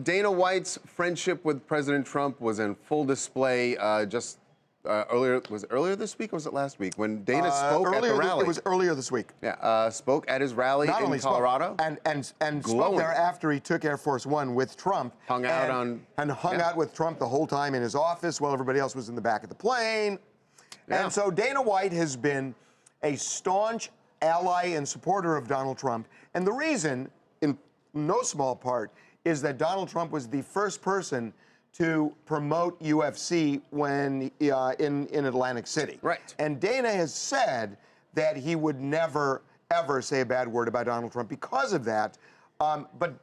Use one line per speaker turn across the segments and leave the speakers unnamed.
Dana White's friendship with President Trump was in full display earlier. Was it earlier this week or was it last week when Dana spoke at the rally?
It was earlier this week.
Yeah, spoke at his rally in Colorado.
And spoke there after he took Air Force One with Trump.
Hung out
with Trump the whole time in his office while everybody else was in the back of the plane. Yeah. And so Dana White has been a staunch ally and supporter of Donald Trump. And the reason, in no small part, is that Donald Trump was the first person to promote UFC when in Atlantic City.
Right.
And Dana has said that he would never, ever say a bad word about Donald Trump because of that. But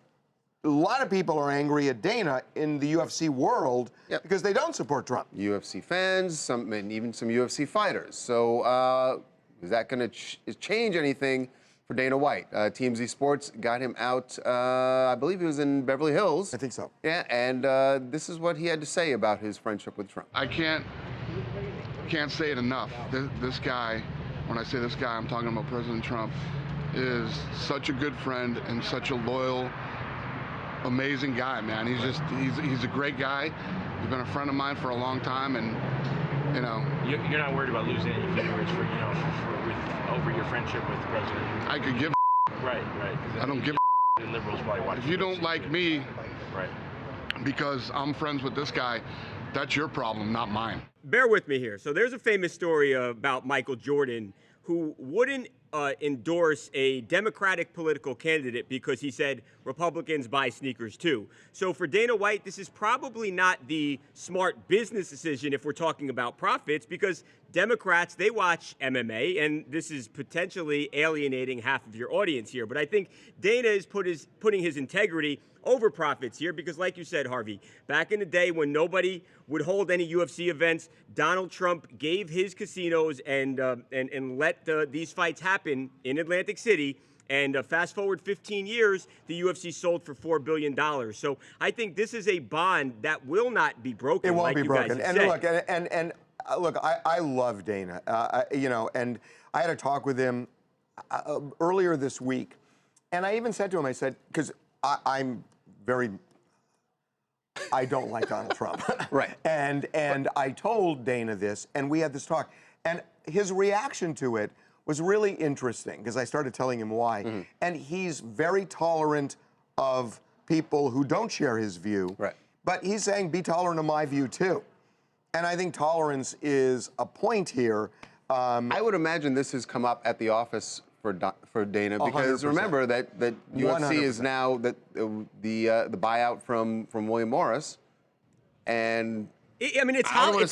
a lot of people are angry at Dana in the UFC world because they don't support Trump.
UFC fans, and even some UFC fighters. So is that going to change anything for Dana White? TMZ Sports got him out, I believe he was in Beverly Hills.
I think so.
Yeah, and this is what he had to say about his friendship with Trump.
I can't say it enough. This guy, when I say this guy, I'm talking about President Trump, is such a good friend and such a loyal, amazing guy, man. He's a great guy. He's been a friend of mine for a long time, and you know.
You're not worried about losing any viewers for over your friendship with the president.
I could give.
Right.
I don't give.
And liberals probably watch.
If you don't like me,
right,
because I'm friends with this guy, that's your problem, not mine.
Bear with me here. So there's a famous story about Michael Jordan who wouldn't endorse a Democratic political candidate because he said Republicans buy sneakers too. So for Dana White, this is probably not the smart business decision if we're talking about profits, because Democrats, they watch MMA, and this is potentially alienating half of your audience here. But I think Dana is putting his integrity over profits here because, like you said, Harvey, back in the day when nobody would hold any UFC events, Donald Trump gave his casinos and let these fights happen in Atlantic City. And fast forward 15 years, the UFC sold for $4 billion. So I think this is a bond that will not be broken.
It won't
like
be
you
broken.
Guys
And look, I love Dana. And I had a talk with him earlier this week, and I even said to him, I said, because I don't like Donald Trump.
Right.
And I told Dana this, and we had this talk, and his reaction to it was really interesting because I started telling him why. Mm-hmm. And he's very tolerant of people who don't share his view.
Right.
But he's saying, be tolerant of my view too. And I think tolerance is a point here.
I would imagine this has come up at the office for Dana because
100%.
Remember that UFC
100%.
is now the buyout from William Morris, and
I mean, it's
Hollywood.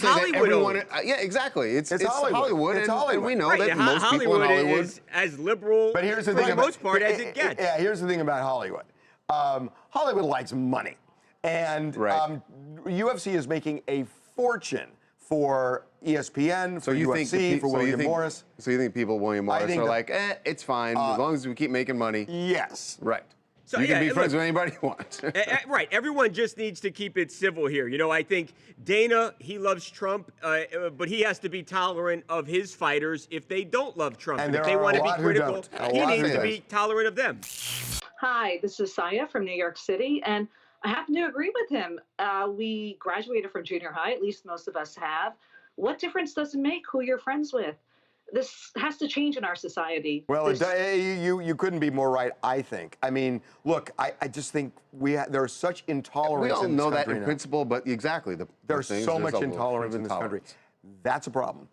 Yeah, exactly. It's Hollywood.
It's Hollywood.
And we know
right,
that most people in Hollywood
is as liberal,
but here's the
for
thing
the most part, as it gets.
Yeah, here's the thing about Hollywood. Hollywood likes money, and UFC is making a fortune for ESPN, for UFC, for William Morris.
So you think people, William Morris, are like, it's fine, as long as we keep making money.
Yes.
Right.
So
you can be friends with anybody you want.
Right. Everyone just needs to keep it civil here. You know, I think Dana, he loves Trump, but he has to be tolerant of his fighters if they don't love Trump. And if they want to be critical, he needs to be tolerant of them.
Hi, this is Sonia from New York City, and I happen to agree with him. We graduated from junior high, at least most of us have. What difference does it make who you're friends with? This has to change in our society.
Well, you couldn't be more right, I think. I mean, look, I just think there's such intolerance in this country.
We all know that in principle, but exactly.
There's so much intolerance in this country. That's a problem.